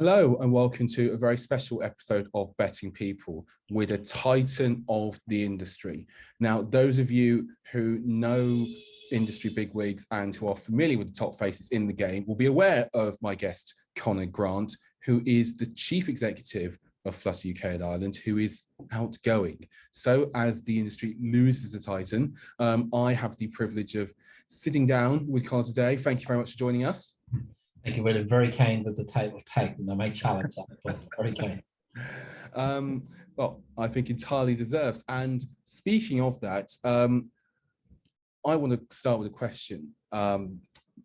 Hello and welcome to a very special episode of Betting People with a titan of the industry. Now, those of you who know industry bigwigs and who are familiar with the top faces in the game will be aware of my guest, Conor Grant, who is the Chief Executive of Flutter UK and Ireland, who is outgoing. So as the industry loses a titan, I have the privilege of sitting down with Conor today. Thank you very much for joining us. Thank you, William. Very kind with the title Titan. I might challenge that, but very kind. Well, I think entirely deserved. And speaking of that, I want to start with a question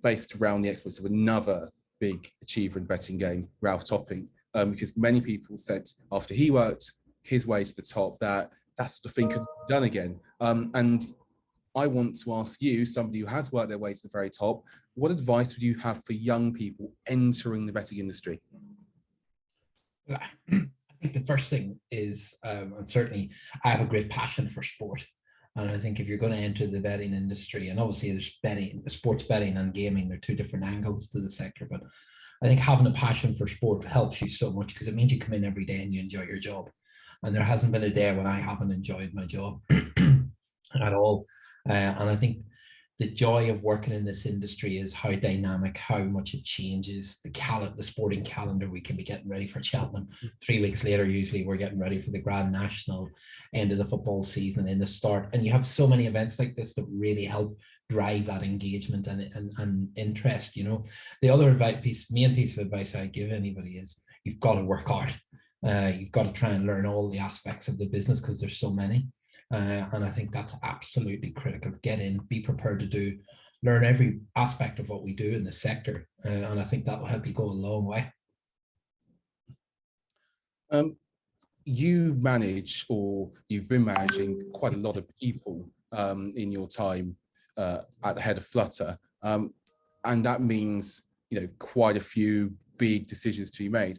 based around the exploits of another big achiever in the betting game, Ralph Topping, because many people said after he worked his way to the top that sort of thing could be done again. And I want to ask you, somebody who has worked their way to the very top, what advice would you have for young people entering the betting industry? I think the first thing is, and certainly I have a great passion for sport. And I think if you're going to enter the betting industry, and obviously there's betting, sports betting and gaming, they're two different angles to the sector. But I think having a passion for sport helps you so much because it means you come in every day and you enjoy your job. And there hasn't been a day when I haven't enjoyed my job at all. And I think the joy of working in this industry is how dynamic, how much it changes. The sporting calendar, we can be getting ready for Cheltenham. 3 weeks later, usually we're getting ready for the Grand National, end of the football season, and in the start. And you have so many events like this that really help drive that engagement and interest. You know, the other main piece of advice I give anybody is you've got to work hard. You've got to try and learn all the aspects of the business because there's so many. And I think that's absolutely critical. Get in, be prepared to learn every aspect of what we do in the sector. And I think that will help you go a long way. You manage, or you've been managing quite a lot of people in your time at the head of Flutter. And that means, you know, quite a few big decisions to be made.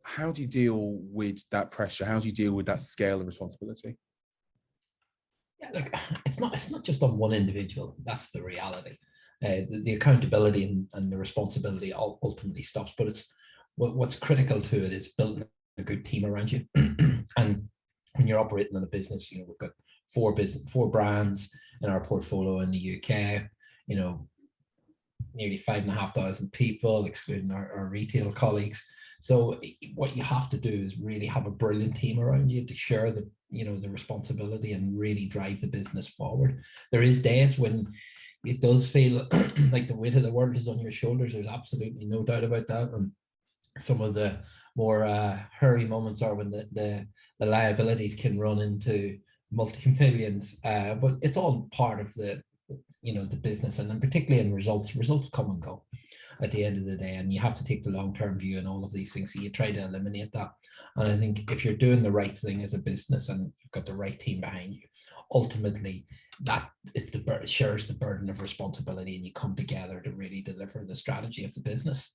How do you deal with that pressure? How do you deal with that scale of responsibility? Yeah, look, it's not just on one individual. That's the reality. The accountability and the responsibility ultimately stops. But it's what's critical to it is building a good team around you. And when you're operating in a business, you know, we've got four brands in our portfolio in the UK. You know, nearly 5,500 people, excluding our retail colleagues. So what you have to do is really have a brilliant team around you to share the responsibility and really drive the business forward. There is days when it does feel like the weight of the world is on your shoulders. There's absolutely no doubt about that. And some of the more hairy moments are when the liabilities can run into multi-millions. But it's all part of the business, and then particularly in results come and go at the end of the day, and you have to take the long-term view and all of these things. So you try to eliminate that. And I think if you're doing the right thing as a business and you've got the right team behind you, ultimately that is shares the burden of responsibility, and you come together to really deliver the strategy of the business.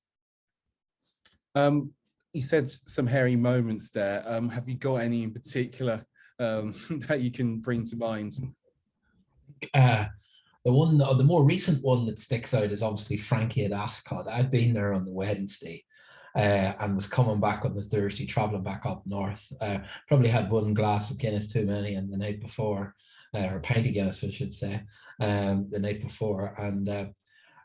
You said some hairy moments there. Have you got any in particular that you can bring to mind? The more recent one that sticks out is obviously Frankie at Ascot. I'd been there on the Wednesday and was coming back on the Thursday, traveling back up north. Probably had one glass of Guinness too many, and the night before, or a pint of Guinness, I should say, the night before. And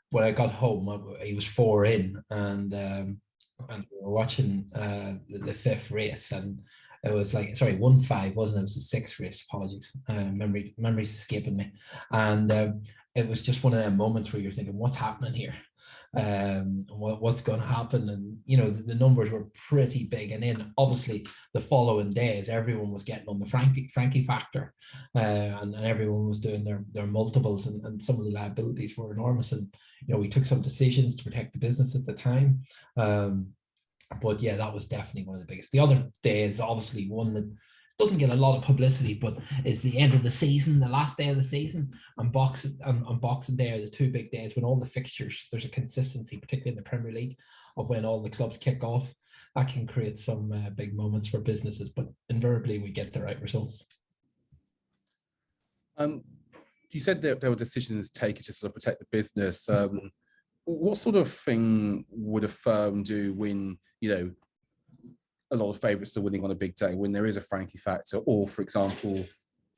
when I got home, he was 4 in, and we were watching the fifth race, and it was like, sorry, 1-5, wasn't it? It was the 6th race, apologies. Memory's escaping me. And it was just one of them moments where you're thinking, what's happening here? What's going to happen? And, you know, the numbers were pretty big. And then obviously the following days, everyone was getting on the Frankie factor, and everyone was doing their multiples, and some of the liabilities were enormous. And, you know, we took some decisions to protect the business at the time. But yeah, that was definitely one of the biggest. The other day is obviously one that doesn't get a lot of publicity, but it's the end of the season, the last day of the season, and Boxing Day are the 2 big days when all the fixtures, there's a consistency, particularly in the Premier League, of when all the clubs kick off. That can create some big moments for businesses, but invariably we get the right results. You said that there were decisions taken to sort of protect the business. what sort of thing would a firm do when, you know, a lot of favourites are winning on a big day, when there is a Frankie factor, or for example,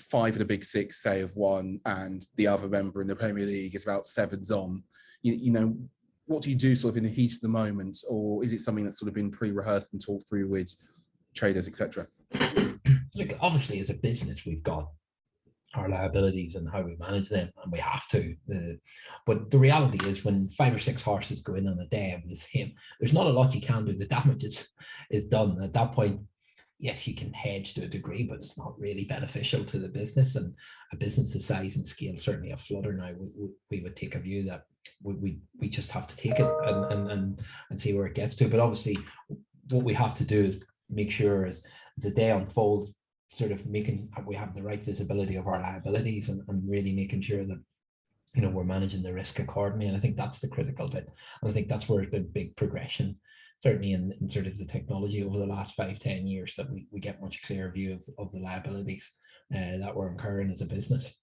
5 of the big 6 say have won and the other member in the Premier League is about 7s on, you know, what do you do sort of in the heat of the moment, or is it something that's sort of been pre-rehearsed and talked through with traders, etc.? Look, obviously as a business, we've got our liabilities and how we manage them, and we have to. But the reality is, when 5 or 6 horses go in on a day of the same, there's not a lot you can do. The damage is done at that point. Yes, you can hedge to a degree, but it's not really beneficial to the business. And a business the size and scale, certainly a Flutter now, we would take a view that we just have to take it and see where it gets to. But obviously, what we have to do is make sure as the day unfolds, sort of making we have the right visibility of our liabilities and really making sure that, you know, we're managing the risk accordingly. And I think that's the critical bit. And I think that's where there's been big progression, certainly in sort of the technology over the last 5-10 years, that we get much clearer view of the liabilities that we're incurring as a business.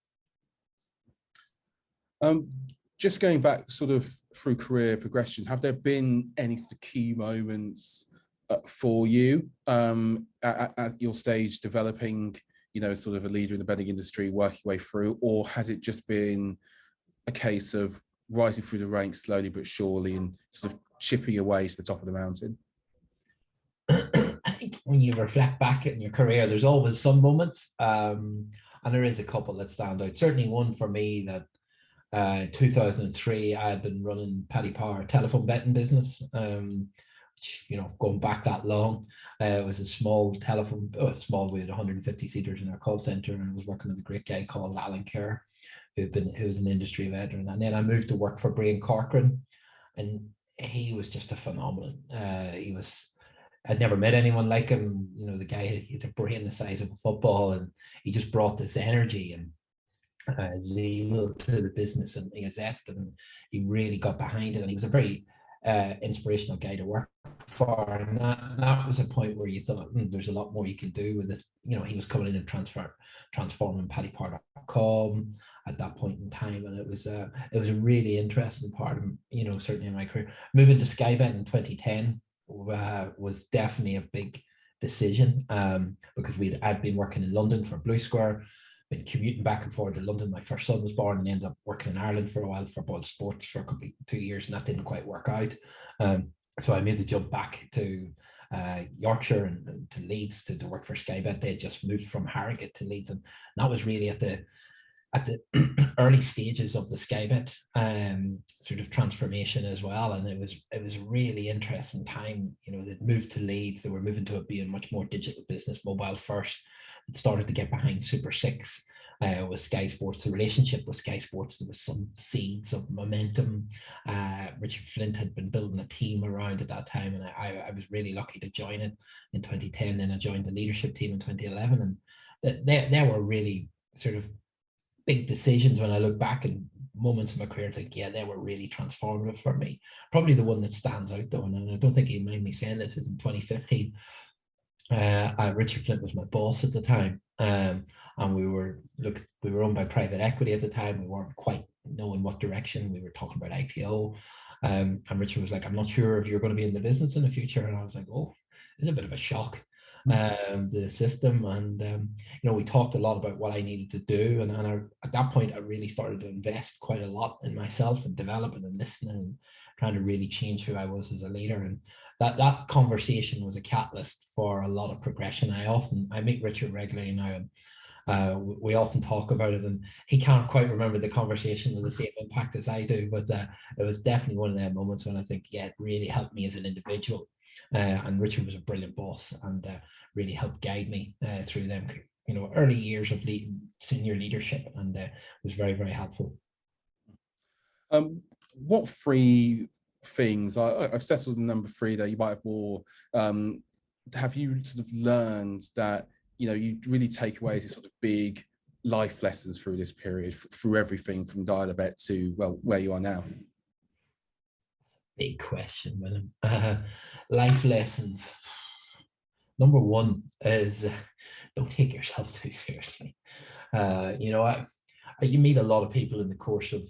Just going back sort of through career progression, have there been any sort of key moments for you at your stage developing, you know, sort of a leader in the betting industry, working your way through, or has it just been a case of rising through the ranks slowly but surely and sort of chipping away to the top of the mountain? I think when you reflect back in your career, there's always some moments, and there is a couple that stand out. Certainly one for me that 2003, I had been running Paddy Power telephone betting business, which, you know, going back that long, it was a small telephone, small, we had 150 seaters in our call center, and I was working with a great guy called Alan Kerr, who was an industry veteran. And then I moved to work for Brian Corcoran, and he was just a phenomenon. I'd never met anyone like him. You know, the guy had a brain the size of a football, and he just brought this energy and zeal to the business, and he zest, and he really got behind it. And he was a very inspirational guy to work for. And that was a point where you thought, there's a lot more you can do with this. You know, he was coming in and transforming paddypower.com at that point in time, and it was a really interesting part of, you know, certainly in my career. Moving to Skybet in 2010 was definitely a big decision, because I'd been working in London for Blue Square, been commuting back and forth to London. My first son was born, and ended up working in Ireland for a while for BoyleSports for a couple 2 years, and that didn't quite work out. So I made the jump back to Yorkshire and to Leeds to work for Skybet. They had just moved from Harrogate to Leeds, and that was really at the early stages of the Skybet sort of transformation as well. And it was a really interesting time. You know, they'd moved to Leeds, they were moving to it being much more digital business, mobile first. It started to get behind Super 6 with Sky Sports. The relationship with Sky Sports, there was some seeds of momentum. Richard Flint had been building a team around at that time, and I was really lucky to join it in 2010. Then I joined the leadership team in 2011, and they were really sort of big decisions when I look back, and moments in my career, I think, yeah, they were really transformative for me. Probably the one that stands out though, and I don't think he'd mind me saying this, is in 2015. Richard Flint was my boss at the time, and we were owned by private equity at the time. We weren't quite knowing what direction. We were talking about IPO, and Richard was like, "I'm not sure if you're going to be in the business in the future." And I was like, "Oh, it's a bit of a shock." The system, and you know, we talked a lot about what I needed to do, and at that point I really started to invest quite a lot in myself and developing and listening and trying to really change who I was as a leader. And that conversation was a catalyst for a lot of progression. I meet Richard regularly now, and we often talk about it, and he can't quite remember the conversation with the same impact as I do, but it was definitely one of them moments when I think, yeah, it really helped me as an individual. And Richard was a brilliant boss, and really helped guide me through them, you know, early years of senior leadership, and was very, very helpful. What 3 things, I've settled on number 3 there, you might have more, have you sort of learned that, you know, you really take away as sort of big life lessons through this period, through everything from Dial-A-Bet to, well, where you are now? Big question, William. Life lessons. Number 1 is don't take yourself too seriously. You know, you meet a lot of people in the course of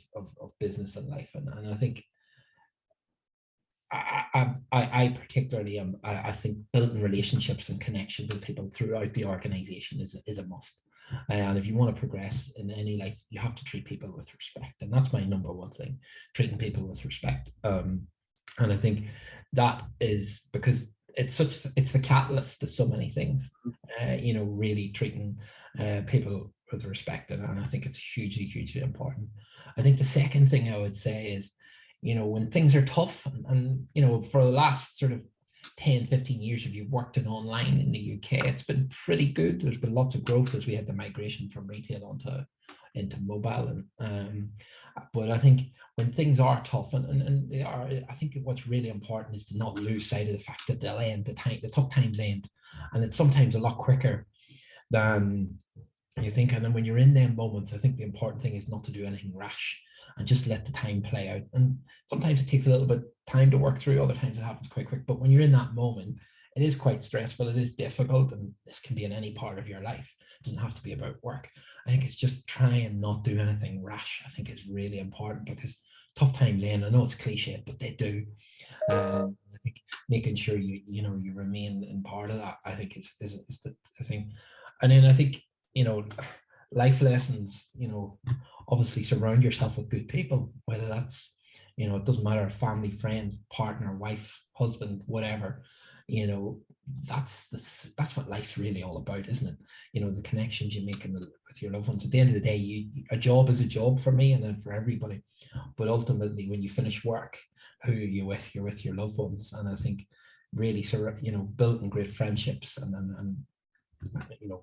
business and life, and I think I particularly am. I think building relationships and connection with people throughout the organization is a must. And if you want to progress in any life, you have to treat people with respect, and that's my number one thing: treating people with respect. And I think that is because it's the catalyst to so many things. Really treating people with respect, and I think it's hugely important. I think the second thing I would say is, when things are tough, and for the last sort of 10, 15 years, if you've worked in online in the UK, it's been pretty good. There's been lots of growth as we had the migration from retail into mobile. But I think when things are tough, and they are, I think what's really important is to not lose sight of the fact that they'll end, the tough times end. And it's sometimes a lot quicker than you think. And then when you're in them moments, I think the important thing is not to do anything rash and just let the time play out. And sometimes it takes a little bit of time to work through, other times it happens quite quick. But when you're in that moment, it is quite stressful, it is difficult, and this can be in any part of your life. It doesn't have to be about work. I think it's just try and not do anything rash. I think it's really important, because tough times end. I know it's cliche, but they do. I think making sure you remain in part of that, I think is the thing. And then I think, life lessons, obviously surround yourself with good people, whether that's, it doesn't matter, family, friend, partner, wife, husband, whatever. That's what life's really all about, isn't it? The connections you make with your loved ones. At the end of the day, a job is a job for me and then for everybody. But ultimately, when you finish work, who are you with? You're with your loved ones. And I think really, building great friendships and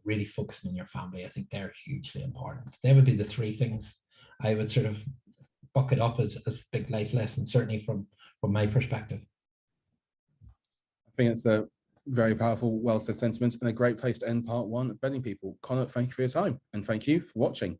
really focusing on your family, I think they're hugely important. They would be the three things I would sort of bucket up as big life lessons, certainly from my perspective. I think it's a very powerful, well said sentiment, and a great place to end part one of Betting People. Conor, thank you for your time, and thank you for watching.